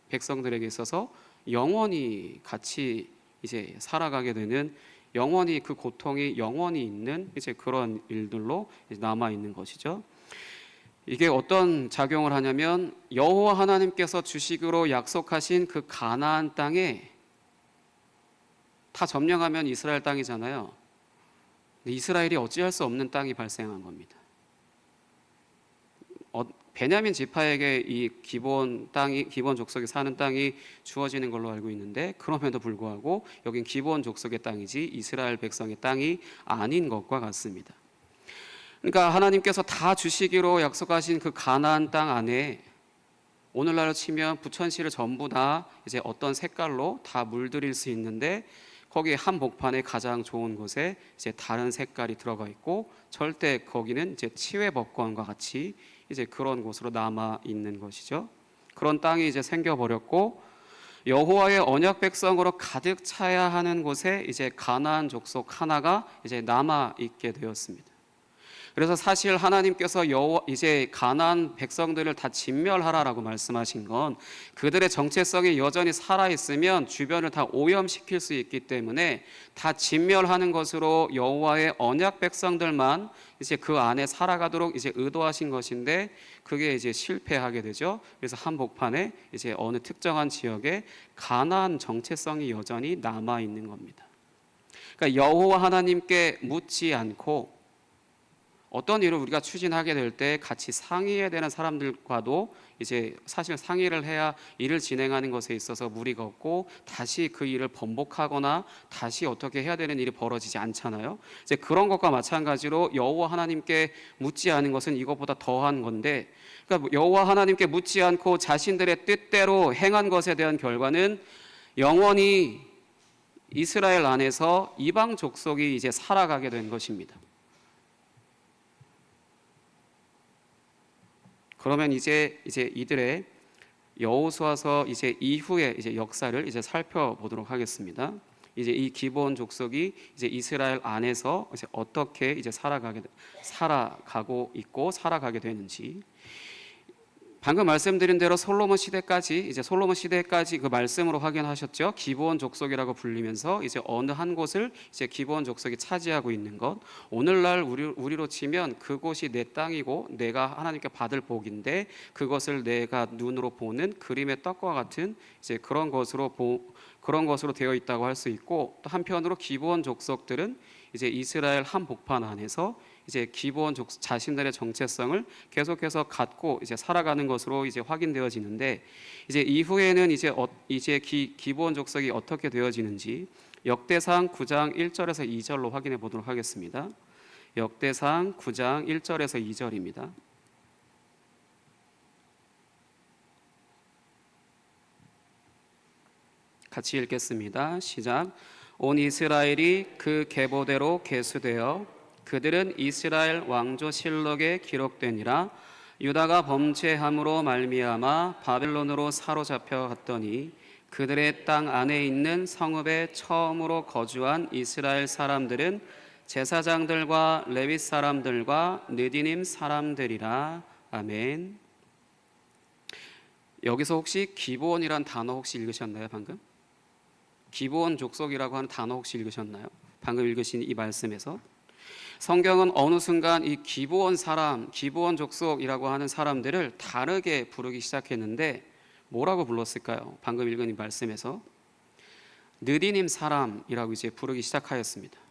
백성들에게 있어서 영원히 같이 이제 살아가게 되는, 영원히 그 고통이 영원히 있는 이제 그런 일들로 남아 있는 것이죠. 이게 어떤 작용을 하냐면 여호와 하나님께서 주시기로 약속하신 그 가나안 땅에 다 점령하면 이스라엘 땅이잖아요. 이스라엘이 어찌할 수 없는 땅이 발생한 겁니다. 베냐민 지파에게 이 기브온 족속이 사는 땅이 주어지는 걸로 알고 있는데, 그럼에도 불구하고 여긴 기브온 족속의 땅이지 이스라엘 백성의 땅이 아닌 것과 같습니다. 그러니까 하나님께서 다 주시기로 약속하신 그 가나안 땅 안에 오늘날로 치면 부천시를 전부 다 이제 어떤 색깔로 다 물들일 수 있는데, 거기 한복판에 가장 좋은 곳에 이제 다른 색깔이 들어가 있고, 절대 거기는 이제 치외법권과 같이 이제 그런 곳으로 남아 있는 것이죠. 그런 땅이 이제 생겨 버렸고, 여호와의 언약 백성으로 가득 차야 하는 곳에 이제 가나안 족속 하나가 이제 남아 있게 되었습니다. 그래서 사실 하나님께서 이제 가나안 백성들을 다 진멸하라라고 말씀하신 건 그들의 정체성이 여전히 살아 있으면 주변을 다 오염시킬 수 있기 때문에 다 진멸하는 것으로 여호와의 언약 백성들만 이제 그 안에 살아가도록 이제 의도하신 것인데, 그게 이제 실패하게 되죠. 그래서 한복판에 이제 어느 특정한 지역에 가나안 정체성이 여전히 남아 있는 겁니다. 그러니까 여호와 하나님께 묻지 않고 어떤 일을 우리가 추진하게 될 때 같이 상의해야 되는 사람들과도 이제 사실 상의를 해야 일을 진행하는 것에 있어서 무리가 없고, 다시 그 일을 번복하거나 다시 어떻게 해야 되는 일이 벌어지지 않잖아요. 이제 그런 것과 마찬가지로 여호와 하나님께 묻지 않은 것은 이것보다 더한 건데, 그러니까 여호와 하나님께 묻지 않고 자신들의 뜻대로 행한 것에 대한 결과는 영원히 이스라엘 안에서 이방 족속이 이제 살아가게 된 것입니다. 그러면 이제 이들의 여호수아서 이제 이후의 이제 역사를 이제 살펴보도록 하겠습니다. 이제 이 기브온 족속이 이제 이스라엘 안에서 이제 어떻게 이제 살아가고 있고 살아가게 되는지. 방금 말씀드린 대로 솔로몬 시대까지 그 말씀으로 확인하셨죠. 기브온 족속이라고 불리면서 이제 어느 한 곳을 이제 기브온 족속이 차지하고 있는 것. 오늘날 우리로 치면 그곳이 내 땅이고 내가 하나님께 받을 복인데, 그것을 내가 눈으로 보는 그림의 떡과 같은 이제 그런 것으로 되어 있다고 할 수 있고, 또 한편으로 기브온 족속들은 이제 이스라엘 한복판 안에서 이제 기본 자신들의 정체성을 계속해서 갖고 이제 살아가는 것으로 이제 확인되어지는데, 이제 이후에는 이제 기본 족속이 어떻게 되어지는지 역대상 9장 1절에서 2절로 확인해 보도록 하겠습니다. 역대상 9장 1절에서 2절입니다. 같이 읽겠습니다. 시작. 온 이스라엘이 그 계보대로 계수되어 그들은 이스라엘 왕조실록에 기록되니라. 유다가 범죄함으로 말미암아 바벨론으로 사로잡혀 갔더니 그들의 땅 안에 있는 성읍에 처음으로 거주한 이스라엘 사람들은 제사장들과 레위 사람들과 느디님 사람들이라. 아멘. 여기서 혹시 기브온이란 단어 혹시 읽으셨나요? 방금 기브온 족속이라고 하는 단어 혹시 읽으셨나요? 방금 읽으신 이 말씀에서 성경은 어느 순간 이 기브온 사람, 기브온 족속이라고 하는 사람들을 다르게 부르기 시작했는데 뭐라고 불렀을까요? 방금 읽은 이 말씀에서 느디님 사람이라고 이제 부르기 시작하였습니다.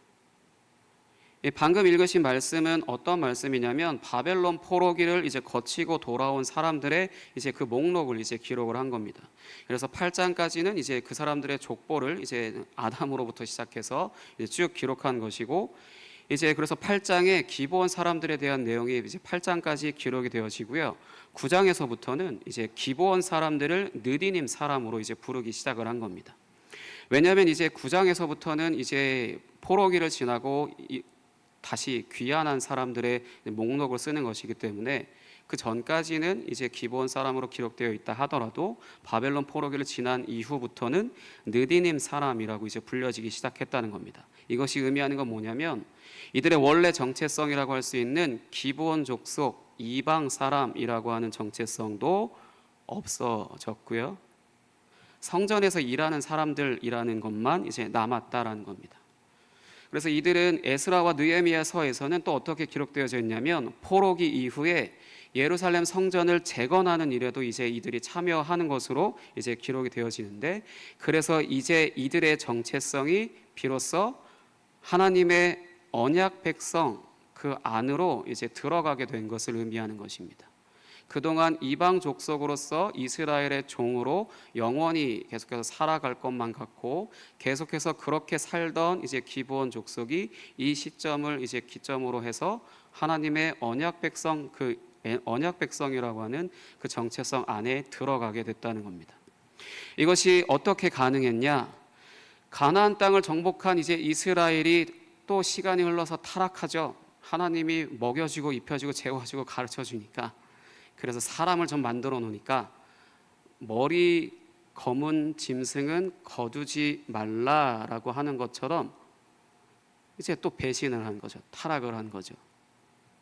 방금 읽으신 말씀은 어떤 말씀이냐면 바벨론 포로기를 이제 거치고 돌아온 사람들의 이제 그 목록을 이제 기록을 한 겁니다. 그래서 8장까지는 이제 그 사람들의 족보를 이제 아담으로부터 시작해서 이제 쭉 기록한 것이고, 이제 그래서 8장에 기본 사람들에 대한 내용이 이제 8장까지 기록이 되어지고요. 9장에서부터는 이제 기본 사람들을 느디님 사람으로 이제 부르기 시작을 한 겁니다. 왜냐하면 이제 9장에서부터는 이제 포로기를 지나고 다시 귀환한 사람들의 목록을 쓰는 것이기 때문에 그 전까지는 이제 기본 사람으로 기록되어 있다 하더라도 바벨론 포로기를 지난 이후부터는 느디님 사람이라고 이제 불려지기 시작했다는 겁니다. 이것이 의미하는 건 뭐냐면 이들의 원래 정체성이라고 할 수 있는 기본 족속 이방 사람이라고 하는 정체성도 없어졌고요. 성전에서 일하는 사람들이라는 것만 이제 남았다라는 겁니다. 그래서 이들은 에스라와 느헤미야서에서는 또 어떻게 기록되어져 있냐면 포로기 이후에 예루살렘 성전을 재건하는 일에도 이제 이들이 참여하는 것으로 이제 기록이 되어지는데, 그래서 이제 이들의 정체성이 비로소 하나님의 언약 백성 그 안으로 이제 들어가게 된 것을 의미하는 것입니다. 그동안 이방 족속으로서 이스라엘의 종으로 영원히 계속해서 살아갈 것만 같고 계속해서 그렇게 살던 이제 기브온 족속이 이 시점을 이제 기점으로 해서 하나님의 언약 백성 그 언약 백성이라고 하는 그 정체성 안에 들어가게 됐다는 겁니다. 이것이 어떻게 가능했냐? 가나안 땅을 정복한 이제 이스라엘이 또 시간이 흘러서 타락하죠. 하나님이 먹여주고 입혀주고 재워주고 가르쳐주니까, 그래서 사람을 좀 만들어 놓으니까 머리 검은 짐승은 거두지 말라라고 하는 것처럼 이제 또 배신을 한 거죠. 타락을 한 거죠.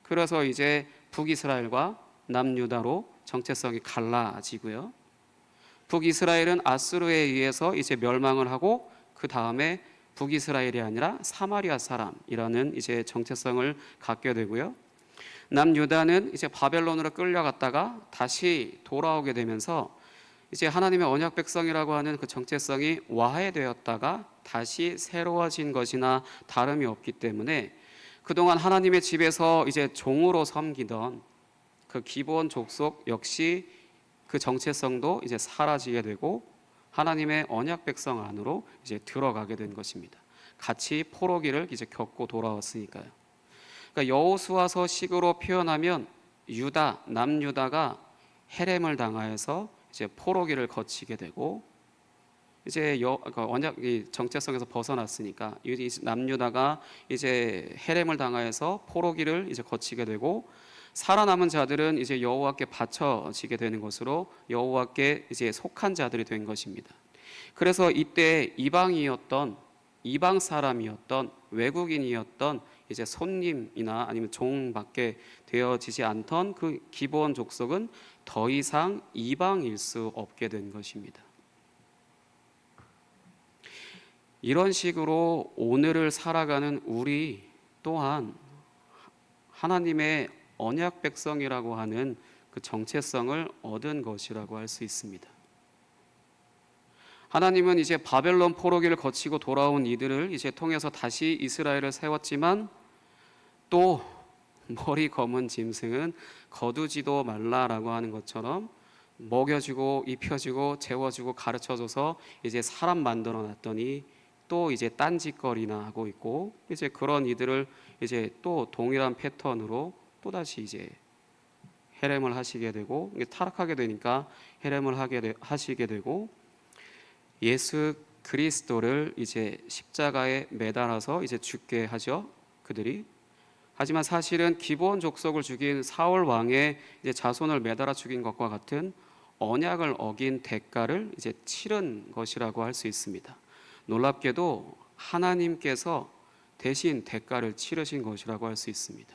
그래서 이제 북이스라엘과 남유다로 정체성이 갈라지고요. 북이스라엘은 아수르에 의해서 이제 멸망을 하고 그 다음에 북이스라엘이 아니라 사마리아 사람이라는 이제 정체성을 갖게 되고요. 남유다는 이제 바벨론으로 끌려갔다가 다시 돌아오게 되면서 이제 하나님의 언약 백성이라고 하는 그 정체성이 와해되었다가 다시 새로워진 것이나 다름이 없기 때문에 그동안 하나님의 집에서 이제 종으로 섬기던 그 기본 족속 역시 그 정체성도 이제 사라지게 되고 하나님의 언약 백성 안으로 이제 들어가게 된 것입니다. 같이 포로기를 이제 겪고 돌아왔으니까요. 그러니까 여호수아서 식으로 표현하면 유다, 남유다가 헤렘을 당하여서 이제 포로기를 거치게 되고, 이제 그러니까 언약 정체성에서 벗어났으니까 남유다가 이제 헤렘을 당하여서 포로기를 이제 거치게 되고, 살아남은 자들은 이제 여호와께 바쳐지게 되는 것으로 여호와께 이제 속한 자들이 된 것입니다. 그래서 이때 이방 사람이었던 외국인이었던 이제 손님이나 아니면 종밖에 되어지지 않던 그 기본 족속은 더 이상 이방일 수 없게 된 것입니다. 이런 식으로 오늘을 살아가는 우리 또한 하나님의 언약 백성이라고 하는 그 정체성을 얻은 것이라고 할 수 있습니다. 하나님은 이제 바벨론 포로기를 거치고 돌아온 이들을 이제 통해서 다시 이스라엘을 세웠지만 또 머리 검은 짐승은 거두지도 말라라고 하는 것처럼 먹여주고 입혀주고 재워주고 가르쳐줘서 이제 사람 만들어 놨더니 또 이제 딴짓거리나 하고 있고, 이제 그런 이들을 이제 또 동일한 패턴으로 또 다시 이제 해렘을 하시게 되고, 타락하게 되니까 해렘을 하시게 되고, 예수 그리스도를 이제 십자가에 매달아서 이제 죽게 하죠, 그들이. 하지만 사실은 기브온 족속을 죽인 사울 왕의 이제 자손을 매달아 죽인 것과 같은 언약을 어긴 대가를 이제 치른 것이라고 할 수 있습니다. 놀랍게도 하나님께서 대신 대가를 치르신 것이라고 할 수 있습니다.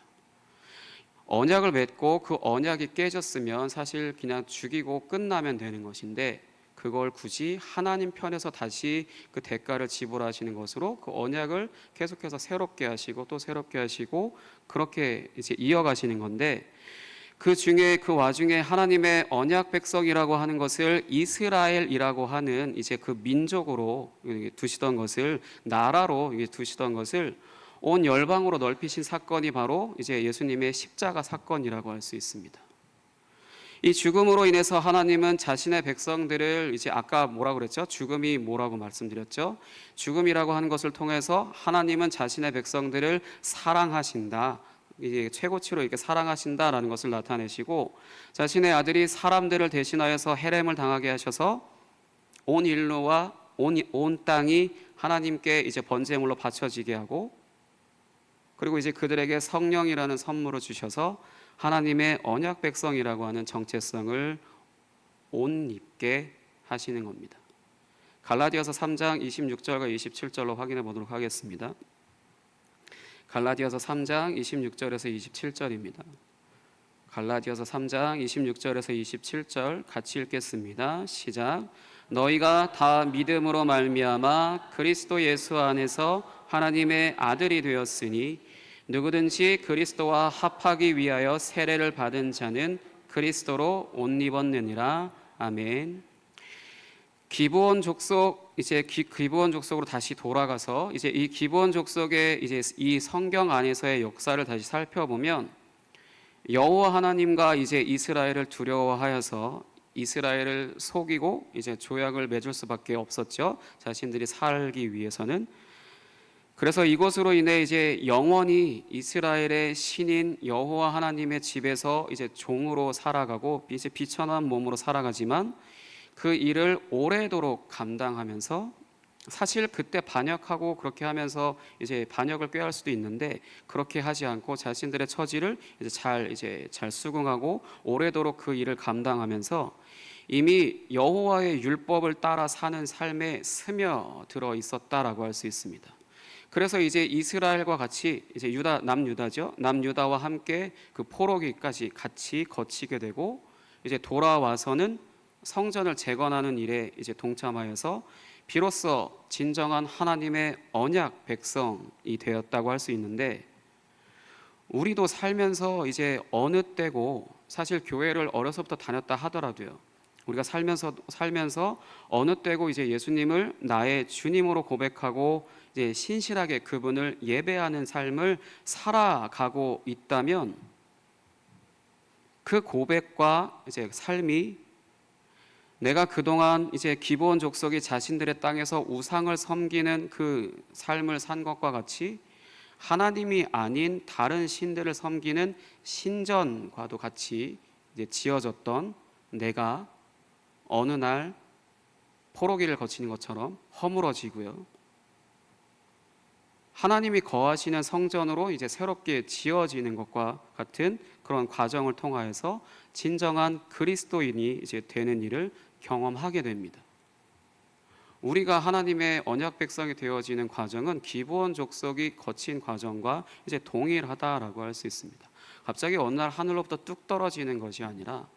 언약을 맺고 그 언약이 깨졌으면 사실 그냥 죽이고 끝나면 되는 것인데, 그걸 굳이 하나님 편에서 다시 그 대가를 지불하시는 것으로 그 언약을 계속해서 새롭게 하시고 또 새롭게 하시고 그렇게 이제 이어가시는 건데, 그 와중에 하나님의 언약 백성이라고 하는 것을 이스라엘이라고 하는 이제 그 민족으로 두시던 것을, 나라로 두시던 것을 온 열방으로 넓히신 사건이 바로 이제 예수님의 십자가 사건이라고 할 수 있습니다. 이 죽음으로 인해서 하나님은 자신의 백성들을 이제 아까 뭐라고 그랬죠? 죽음이 뭐라고 말씀드렸죠? 죽음이라고 하는 것을 통해서 하나님은 자신의 백성들을 사랑하신다, 이게 최고치로 이렇게 사랑하신다라는 것을 나타내시고, 자신의 아들이 사람들을 대신하여서 해렘을 당하게 하셔서 온 인류와 온 땅이 하나님께 이제 번제물로 바쳐지게 하고, 그리고 이제 그들에게 성령이라는 선물을 주셔서 하나님의 언약 백성이라고 하는 정체성을 옷 입게 하시는 겁니다. 갈라디아서 3장 26절과 27절로 확인해 보도록 하겠습니다. 갈라디아서 3장 26절에서 27절입니다. 갈라디아서 3장 26절에서 27절 같이 읽겠습니다. 시작. 너희가 다 믿음으로 말미암아 그리스도 예수 안에서 하나님의 아들이 되었으니 누구든지 그리스도와 합하기 위하여 세례를 받은 자는 그리스도로 옷 입었느니라. 아멘. 기브온 족속, 이제 기브온 족속으로 다시 돌아가서 이제 이 기브온 족속의 이제 이 성경 안에서의 역사를 다시 살펴보면, 여호와 하나님과 이제 이스라엘을 두려워하여서 이스라엘을 속이고 이제 조약을 맺을 수밖에 없었죠, 자신들이 살기 위해서는. 그래서 이것으로 인해 이제 영원히 이스라엘의 신인 여호와 하나님의 집에서 이제 종으로 살아가고 이제 비천한 몸으로 살아가지만, 그 일을 오래도록 감당하면서, 사실 그때 반역하고 그렇게 하면서 이제 반역을 꾀할 수도 있는데, 그렇게 하지 않고 자신들의 처지를 이제 잘 수긍하고 오래도록 그 일을 감당하면서 이미 여호와의 율법을 따라 사는 삶에 스며들어 있었다라고 할 수 있습니다. 그래서 이제 이스라엘과 같이 이제 남유다죠. 남유다와 함께 그 포로기까지 같이 거치게 되고, 이제 돌아와서는 성전을 재건하는 일에 이제 동참하여서 비로소 진정한 하나님의 언약 백성이 되었다고 할 수 있는데, 우리도 살면서 이제 어느 때고, 사실 교회를 어려서부터 다녔다 하더라도요, 우리가 살면서 어느 때고 이제 예수님을 나의 주님으로 고백하고 이제 신실하게 그분을 예배하는 삶을 살아가고 있다면, 그 고백과 이제 삶이 내가 그동안 이제 기브온 족속이 자신들의 땅에서 우상을 섬기는 그 삶을 산 것과 같이 하나님이 아닌 다른 신들을 섬기는 신전과도 같이 이제 지어졌던 내가 어느 날 포로기를 거치는 것처럼 허물어지고요, 하나님이 거하시는 성전으로 이제 새롭게 지어지는 것과 같은 그런 과정을 통하여서 진정한 그리스도인이 이제 되는 일을 경험하게 됩니다. 우리가 하나님의 언약 백성이 되어지는 과정은 기브온 족속이 거친 과정과 이제 동일하다라고 할 수 있습니다. 갑자기 어느 날 하늘로부터 뚝 떨어지는 것이 아니라,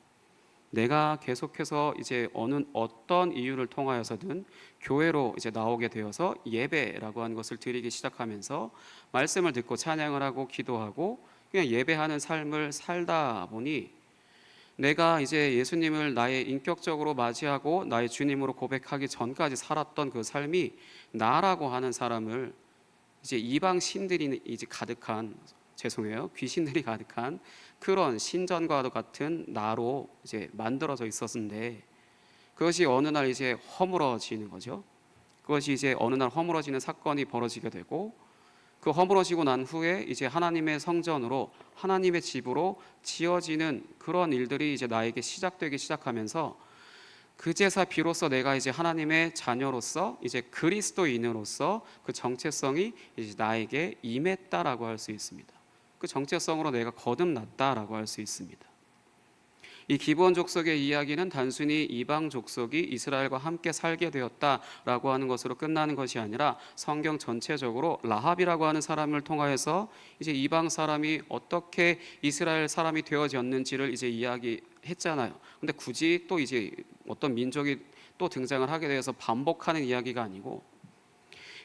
내가 계속해서 이제 어떤 이유를 통하여서든 교회로 이제 나오게 되어서 예배라고 하는 것을 드리기 시작하면서 말씀을 듣고 찬양을 하고 기도하고 그냥 예배하는 삶을 살다 보니, 내가 이제 예수님을 나의 인격적으로 맞이하고 나의 주님으로 고백하기 전까지 살았던 그 삶이 나라고 하는 사람을 이제 이방 신들이 이제 가득한 귀신들이 가득한 그런 신전과도 같은 나로 이제 만들어져 있었는데, 그것이 어느 날 이제 허물어지는 거죠. 그것이 이제 어느 날 허물어지는 사건이 벌어지게 되고, 그 허물어지고 난 후에 이제 하나님의 성전으로, 하나님의 집으로 지어지는 그런 일들이 이제 나에게 시작되기 시작하면서, 그제서 비로소 내가 이제 하나님의 자녀로서, 이제 그리스도인으로서 그 정체성이 이제 나에게 임했다라고 할 수 있습니다. 그 정체성으로 내가 거듭났다라고 할 수 있습니다. 이 기브온 족속의 이야기는 단순히 이방 족속이 이스라엘과 함께 살게 되었다라고 하는 것으로 끝나는 것이 아니라, 성경 전체적으로 라합이라고 하는 사람을 통하여서 이제 이방 사람이 어떻게 이스라엘 사람이 되어졌는지를 이제 이야기했잖아요. 근데 굳이 또 이제 어떤 민족이 또 등장을 하게 되어서 반복하는 이야기가 아니고,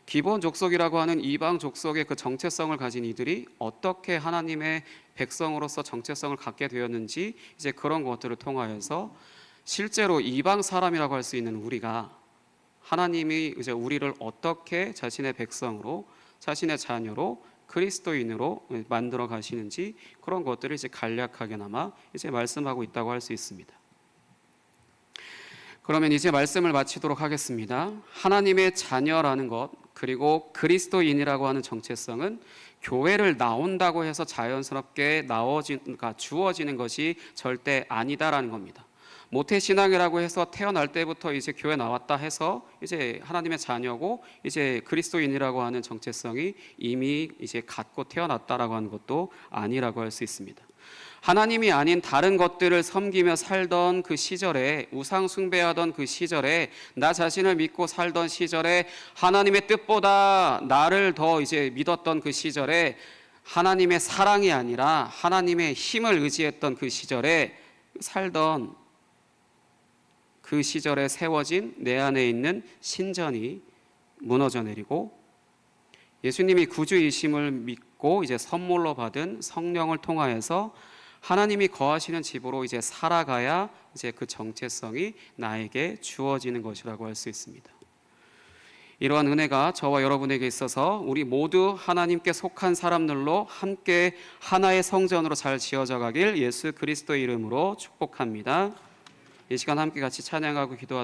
기브온 족속이라고 하는 이방 족속의 그 정체성을 가진 이들이 어떻게 하나님의 백성으로서 정체성을 갖게 되었는지, 이제 그런 것들을 통하여서 실제로 이방 사람이라고 할 수 있는 우리가 하나님이 이제 우리를 어떻게 자신의 백성으로, 자신의 자녀로, 그리스도인으로 만들어 가시는지, 그런 것들을 이제 간략하게나마 이제 말씀하고 있다고 할 수 있습니다. 그러면 이제 말씀을 마치도록 하겠습니다. 하나님의 자녀라는 것, 그리고 그리스도인이라고 하는 정체성은 교회를 나온다고 해서 자연스럽게 주어지는 것이 절대 아니다라는 겁니다. 모태신앙이라고 해서 태어날 때부터 이제 교회 나왔다 해서 이제 하나님의 자녀고 이제 그리스도인이라고 하는 정체성이 이미 이제 갖고 태어났다라고 하는 것도 아니라고 할 수 있습니다. 하나님이 아닌 다른 것들을 섬기며 살던 그 시절에, 우상 숭배하던 그 시절에, 나 자신을 믿고 살던 시절에, 하나님의 뜻보다 나를 더 이제 믿었던 그 시절에, 하나님의 사랑이 아니라 하나님의 힘을 의지했던 그 시절에 살던 그 시절에 세워진 내 안에 있는 신전이 무너져 내리고, 예수님이 구주이심을 믿고 이제 선물로 받은 성령을 통하여서 하나님이 거하시는 집으로 이제 살아가야 이제 그 정체성이 나에게 주어지는 것이라고 할 수 있습니다. 이러한 은혜가 저와 여러분에게 있어서 우리 모두 하나님께 속한 사람들로 함께 하나의 성전으로 잘 지어져 가길 예수 그리스도의 이름으로 축복합니다. 이 시간 함께 같이 찬양하고 기도하겠습니다.